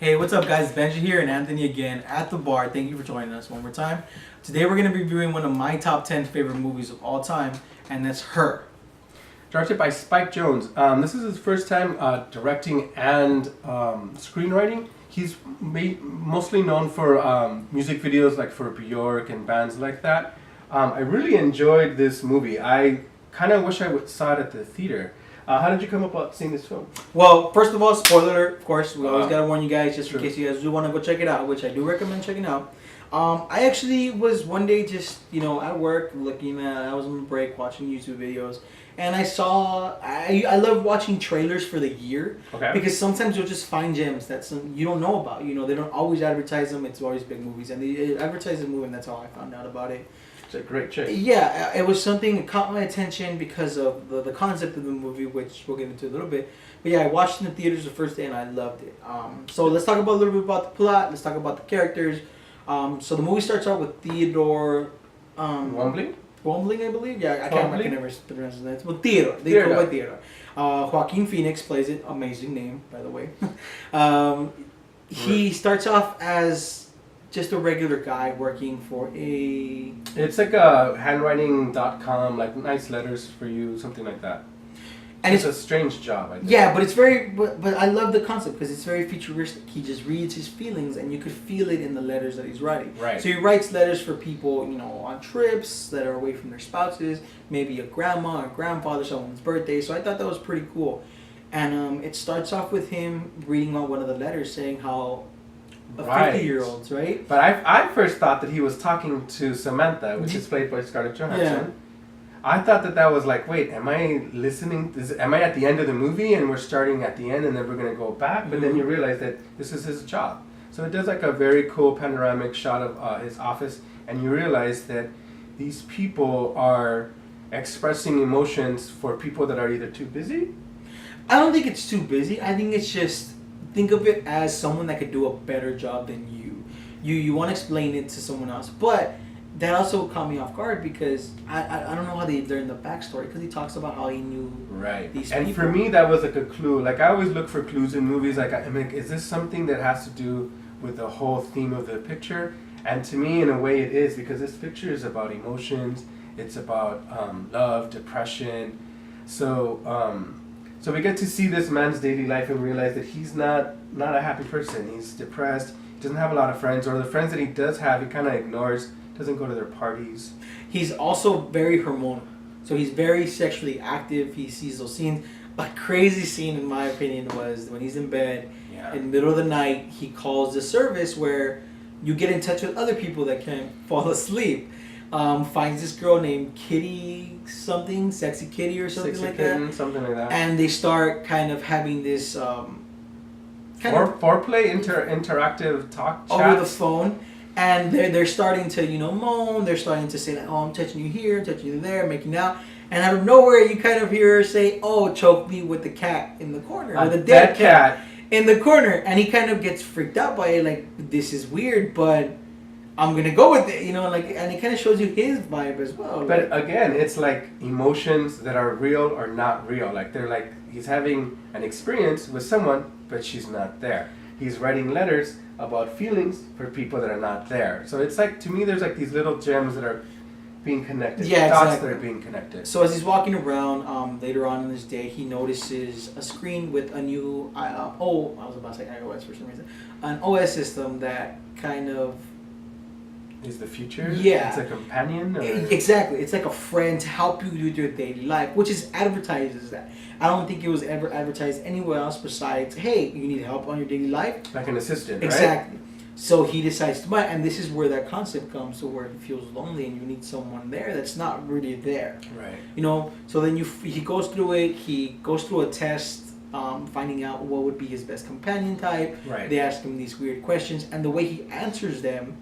Hey, what's up, guys? Benji here and Anthony again at TheB.A.R. Thank you for joining us one more time. Today we're going to be reviewing one of my top 10 favorite movies of all time, and that's Her. Directed by Spike Jonze. This is his first time directing and screenwriting. He's mostly known for music videos like for Bjork and bands like that. I really enjoyed this movie. I kind of wish I saw it at the theater. How did you come about seeing this film? Well, first of all, spoiler alert, of course. We always got to warn you guys just in case you guys do want to go check it out, which I do recommend checking out. I actually was one day just, at work looking at, I was on break watching YouTube videos, and I saw, I love watching trailers for the year. Okay. Because sometimes you'll just find gems that you don't know about. They don't always advertise them. It's always big movies. And they advertise the movie, and that's how I found out about it. It's a great chick. Yeah, it was something that caught my attention because of the concept of the movie, which we'll get into a little bit. But yeah, I watched it in the theaters the first day, and I loved it. So let's talk about a little bit about the plot. Let's talk about the characters. So the movie starts out with Theodore... Wombling, I believe? Yeah, I can't remember pronounce his name. Well, Theodore. They go by Theodore. Joaquin Phoenix plays it. Amazing name, by the way. He starts off as just a regular guy working for a... It's like a handwriting.com, like nice letters for you, something like that. And it's a strange job, I think. Yeah, but it's very... But I love the concept because it's very futuristic. He just reads his feelings and you could feel it in the letters that he's writing. Right. So he writes letters for people, on trips that are away from their spouses, maybe a grandma or grandfather, someone's birthday. So I thought that was pretty cool. And it starts off with him reading out one of the letters saying how... 50-year-olds, right? But I first thought that he was talking to Samantha, which is played by Scarlett Johansson. Yeah. I thought that was like, wait, am I listening? Am I at the end of the movie and we're starting at the end and then we're going to go back? But then you realize that this is his job. So it does like a very cool panoramic shot of his office, and you realize that these people are expressing emotions for people that are either too busy. I don't think it's too busy. I think it's just... Think of it as someone that could do a better job than you. You want to explain it to someone else. But that also caught me off guard because I don't know how they learned the backstory, because he talks about how he knew these people. And for me, that was like a clue. Like, I always look for clues in movies. Like, I'm like, is this something that has to do with the whole theme of the picture? And to me, in a way, it is, because this picture is about emotions. It's about love, depression. So we get to see this man's daily life and realize that he's not a happy person. He's depressed. He doesn't have a lot of friends, or the friends that he does have, he kind of ignores. Doesn't go to their parties. He's also very hormonal. So he's very sexually active. He sees those scenes. A crazy scene, in my opinion, was when he's in bed in the middle of the night. He calls the service where you get in touch with other people that can't fall asleep. Finds this girl named Kitty something, Sexy Kitty or something Sexy like kitten, that. something like that. And they start kind of having this foreplay, interactive talk chat over the phone. And they're starting to, moan. They're starting to say, like, oh, I'm touching you here, I'm touching you there, making out. And out of nowhere, you kind of hear her say, oh, choke me with the cat in the corner. Or the dead cat in the corner. And he kind of gets freaked out by it, like, this is weird, but I'm going to go with it, and it kind of shows you his vibe as well. But again, it's like emotions that are real or not real. Like, they're like, he's having an experience with someone, but she's not there. He's writing letters about feelings for people that are not there. So it's like, to me, there's like these little gems that are being connected. Yeah, dots exactly. that are being connected. So as he's walking around, later on in this day, he notices a screen with a new, I was about to say iOS for some reason, an OS system that kind of... Is the future? Yeah. It's a companion? Or? Exactly. It's like a friend to help you with your daily life, which is advertised as that. I don't think it was ever advertised anywhere else besides, hey, you need help on your daily life? Like an assistant, exactly. Right? So he decides to buy it, and this is where that concept comes to where he feels lonely and you need someone there that's not really there. Right. So then he goes through it, he goes through a test, finding out what would be his best companion type. Right. They ask him these weird questions, and the way he answers them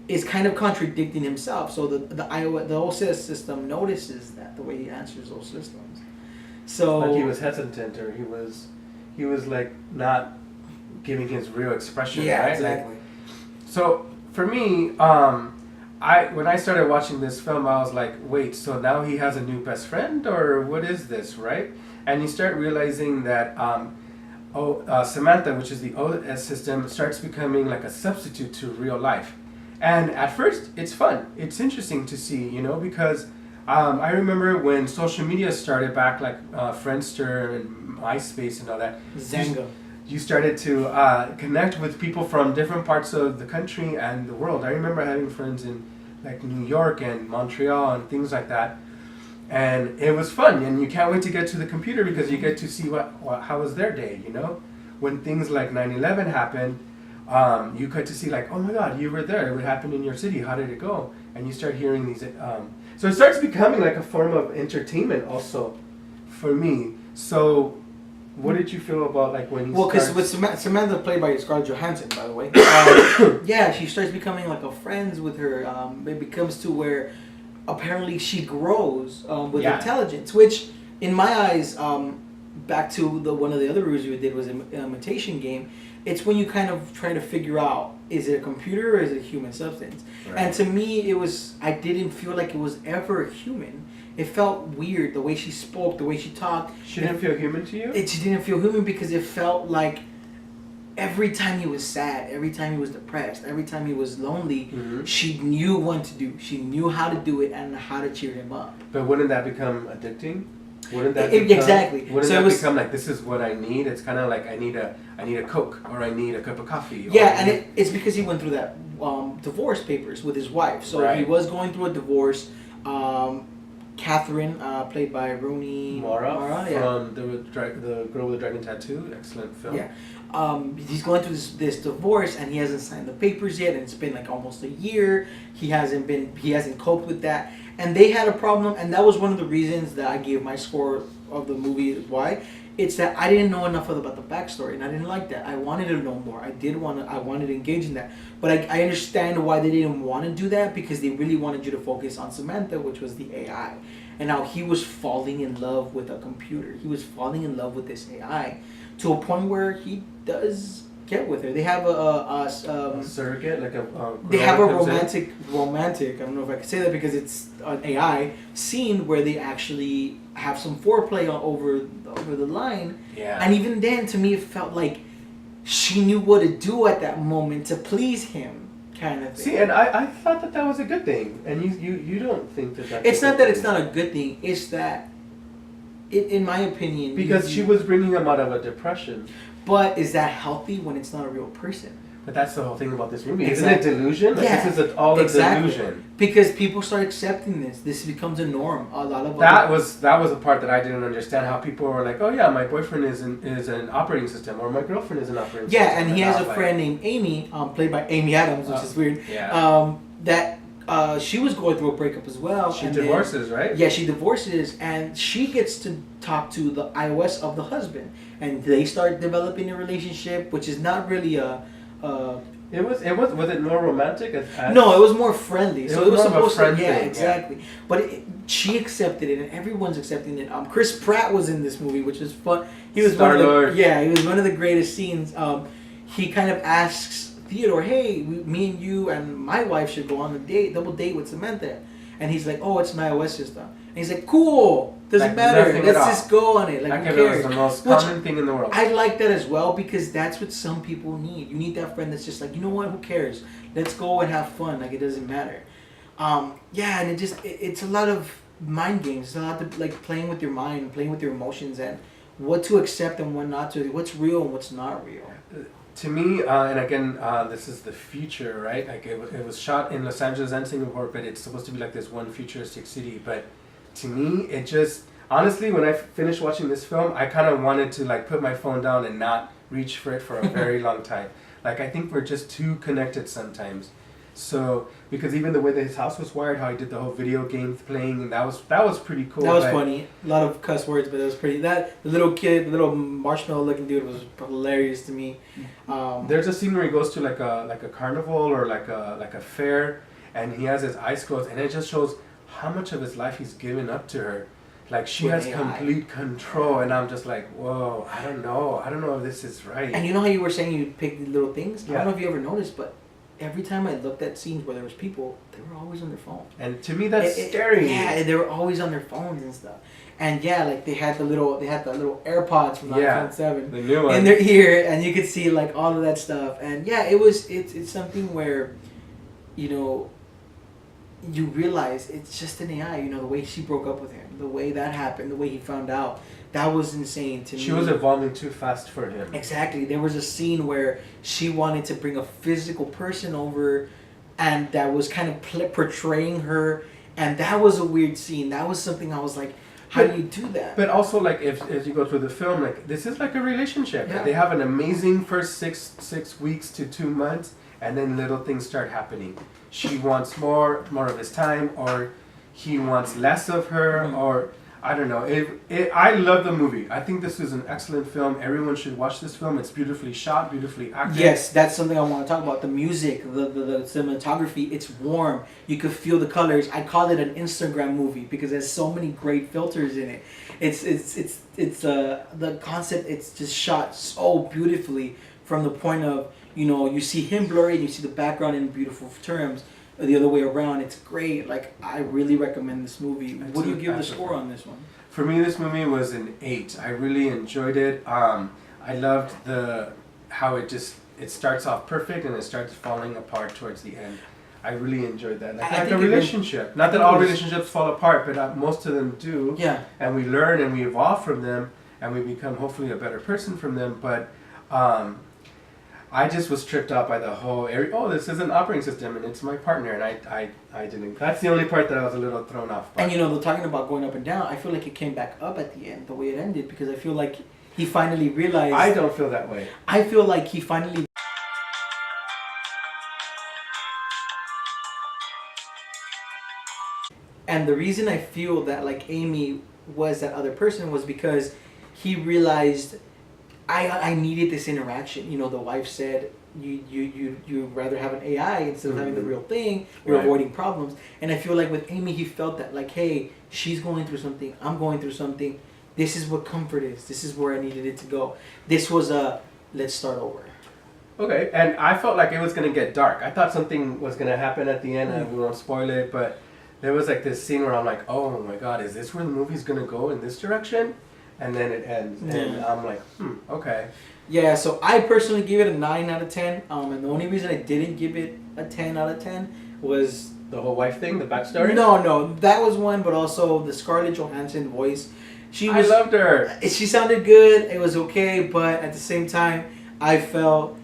is kind of contradicting himself. So the OS system notices that, the way he answers those systems. So like he was hesitant, or he was like not giving his real expression. Yeah, right? exactly. Like, so for me, when I started watching this film, I was like, wait, so now he has a new best friend, or what is this, right? And you start realizing that Samantha, which is the OS system, starts becoming like a substitute to real life. And at first, it's fun. It's interesting to see, you know, because I remember when social media started back, like Friendster and MySpace and all that. Zanga. You started to connect with people from different parts of the country and the world. I remember having friends in like New York and Montreal and things like that. And it was fun, and you can't wait to get to the computer because you get to see how was their day, you know? When things like 9/11 happened, you get to see like, oh my God, you were there. What happened in your city? How did it go? And you start hearing these. So it starts becoming like a form of entertainment also for me. So what did you feel about like when he Well, because with Samantha, played by Scarlett Johansson, by the way, yeah, she starts becoming like a friends with her. It becomes to where apparently she grows with intelligence, which in my eyes, back to one of the other reviews we did was an imitation game. It's when you kind of try to figure out, is it a computer or is it a human substance? Right. And to me, I didn't feel like it was ever human. It felt weird, the way she spoke, the way she talked. She didn't feel human to you? She didn't feel human because it felt like every time he was sad, every time he was depressed, every time he was lonely, she knew what to do. She knew how to do it and how to cheer him up. But wouldn't that become addicting? Wouldn't that exactly? Wouldn't that become like, this is what I need? It's kind of like I need a Coke or I need a cup of coffee. Yeah, and it's because he went through that divorce papers with his wife. So he was going through a divorce. Catherine, played by Rooney Mara, from the Girl with the Dragon Tattoo, excellent film. Yeah, he's going through this divorce and he hasn't signed the papers yet, and it's been like almost a year. He hasn't coped with that, and they had a problem, and that was one of the reasons that I gave my score of the movie. Why? It's that I didn't know enough about the backstory, and I didn't like that. I wanted to know more. I wanted to engage in that. But I understand why they didn't want to do that, because they really wanted you to focus on Samantha, which was the AI. And how he was falling in love with a computer. He was falling in love with this AI to a point where he does get with her. They have a surrogate, like they have a romantic. I don't know if I can say that because it's an AI scene where they actually have some foreplay over the line. Yeah. And even then, to me, it felt like she knew what to do at that moment to please him, kind of thing. See, and I thought that was a good thing, and you don't think that that's. It's not that it's not a good thing. It's that, in my opinion, because she was bringing him out of a depression. But is that healthy when it's not a real person? But that's the whole thing about this movie. Exactly. Isn't it delusion? Like, yeah, this is all a delusion. Because people start accepting this. This becomes a norm. A lot of that was the part that I didn't understand. How people were like, "Oh yeah, my boyfriend is an operating system, or my girlfriend is an operating system." Yeah, and he has a friend named Amy, played by Amy Adams, which is weird. Yeah. That she was going through a breakup as well. She divorces, right? Yeah, she divorces, and she gets to talk to the iOS of the husband, and they start developing a relationship, which is not really a. Was it more romantic? No, it was more friendly. So it was supposed to. Yeah, thing, exactly. Yeah. But she accepted it, and everyone's accepting it. Chris Pratt was in this movie, which was fun. He was Star-Lord. he was one of the greatest scenes. He kind of asks Theodore, "Hey, me and you and my wife should go on a double date with Samantha," and he's like, "Oh, it's an iOS system." And he's like, "Cool, doesn't matter. Let's just go on it. Like, who cares?" It was the most common thing in the world. I like that as well, because that's what some people need. You need that friend that's just like, you know what? Who cares? Let's go and have fun. Like, it doesn't matter. Yeah, and it's a lot of mind games. It's a lot of like playing with your mind, playing with your emotions, and what to accept and what not to. What's real and what's not real. To me, and again, this is the future, right? Like it was shot in Los Angeles and Singapore, but it's supposed to be like this one futuristic city. But to me, it just honestly, when I finished watching this film, I kind of wanted to like put my phone down and not reach for it for a very long time. Like, I think we're just too connected sometimes. So, because even the way that his house was wired, how he did the whole video game playing, and that was pretty cool. That was funny. A lot of cuss words, but it was pretty. The little kid, the little marshmallow looking dude was hilarious to me. There's a scene where he goes to like a carnival or like a fair, and he has his eyes closed, and it just shows how much of his life he's given up to her. Like, she has complete control, and I'm just like, whoa, I don't know if this is right. And you know how you were saying you pick the little things? Yeah. I don't know if you ever noticed, but every time I looked at scenes where there was people, they were always on their phone. And to me, that's scary. Yeah, they were always on their phones and stuff. And yeah, like they had the little AirPods from the iPhone 7 the new one in their ear, and you could see like all of that stuff. And yeah, it's something where, you know, you realize it's just an AI. You know, the way she broke up with him, the way that happened, the way he found out, that was insane to me. She was evolving too fast for him. Exactly. There was a scene where she wanted to bring a physical person over, and that was kind of portraying her, and that was a weird scene. That was something I was like, how do you do that? But also, like, if as you go through the film, like, this is like a relationship. Yeah. They have an amazing first six weeks to 2 months, and then little things start happening. She wants more of his time, or he wants less of her, or I don't know. I love the movie. I think this is an excellent film. Everyone should watch this film. It's beautifully shot, beautifully acted. Yes, that's something I want to talk about. The music, the cinematography, it's warm. You could feel the colors. I call it an Instagram movie because there's so many great filters in it. It's the concept, it's just shot so beautifully from the point of, you know, you see him blurry and you see the background in beautiful terms. The other way around, it's great. Like, I really recommend this movie. What do you give the score on this one? For me, this movie was an 8. I really enjoyed it. I loved how it starts off perfect and it starts falling apart towards the end. I really enjoyed that. Like a relationship. Not that all relationships fall apart, but most of them do. Yeah. And we learn and we evolve from them, and we become hopefully a better person from them. But I just was tripped out by the whole area. Oh, this is an operating system, and it's my partner, and I didn't. That's the only part that I was a little thrown off by. And you know, talking about going up and down, I feel like it came back up at the end, the way it ended, because I feel like he finally realized. I don't feel that way. I feel like he finally. And the reason I feel that like Amy was that other person was because he realized I needed this interaction. You know, the wife said you'd rather have an AI instead of having the real thing. You're avoiding problems. And I feel like with Amy, he felt that like, hey, she's going through something. I'm going through something. This is what comfort is. This is where I needed it to go. This was a let's start over. Okay, and I felt like it was going to get dark. I thought something was going to happen at the end, and we won't spoil it, but there was like this scene where I'm like, oh my god, is this where the movie's going to go in this direction? And then it ends, and I'm like, okay. Yeah, so I personally give it a 9 out of 10, and the only reason I didn't give it a 10 out of 10 was... The whole wife thing, the backstory? No, that was one, but also the Scarlett Johansson voice. I loved her. She sounded good, it was okay, but at the same time, I felt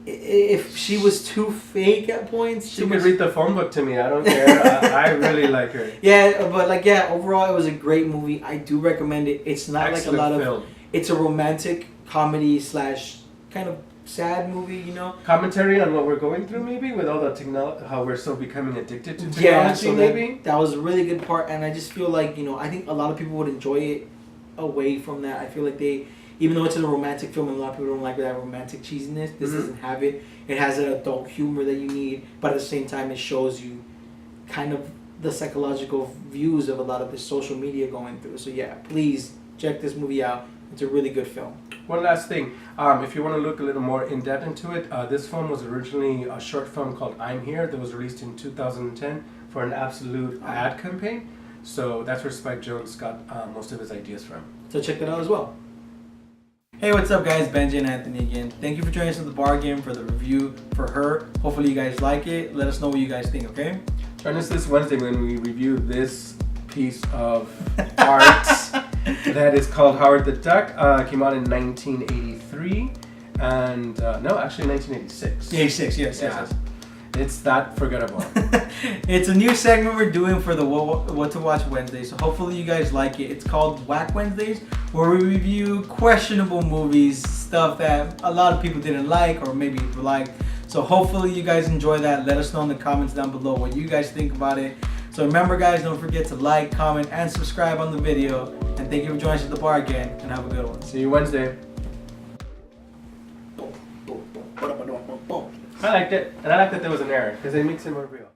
if she was too fake at points... She could read the phone book to me, I don't care. I really like her. Yeah, but like, yeah, overall it was a great movie. I do recommend it. It's not excellent like a lot film. of... It's a romantic comedy / kind of sad movie, you know? Commentary on what we're going through, maybe, with all the technology, how we're so becoming addicted to technology, yeah, so maybe? That was a really good part, and I just feel like, you know, I think a lot of people would enjoy it away from that. I feel like they... Even though it's a romantic film and a lot of people don't like that romantic cheesiness, this doesn't have it. It has an adult humor that you need, but at the same time it shows you kind of the psychological views of a lot of the social media going through. So yeah, please check this movie out. It's a really good film. One last thing, if you want to look a little more in depth into it, this film was originally a short film called I'm Here that was released in 2010 for an Absolute ad campaign. So that's where Spike Jonze got most of his ideas from. So check that out as well. Hey, what's up guys? Benji and Anthony again. Thank you for joining us at TheB.A.R game for the review for her. Hopefully you guys like it. Let us know what you guys think, okay? Join us this Wednesday when we review this piece of art that is called Howard the Duck. Came out in 1983 and, no, actually 1986. 86, yes. It's that forgettable. It's a new segment we're doing for the What to Watch Wednesday, so hopefully you guys like it. It's called Whack Wednesdays, where we review questionable movies, stuff that a lot of people didn't like or maybe liked. So hopefully you guys enjoy that. Let us know in the comments down below what you guys think about it. So remember guys, don't forget to like, comment, and subscribe on the video. And thank you for joining us at TheB.A.R again, and have a good one. See you Wednesday. I liked it, and I liked that there was an error, because it makes it more real.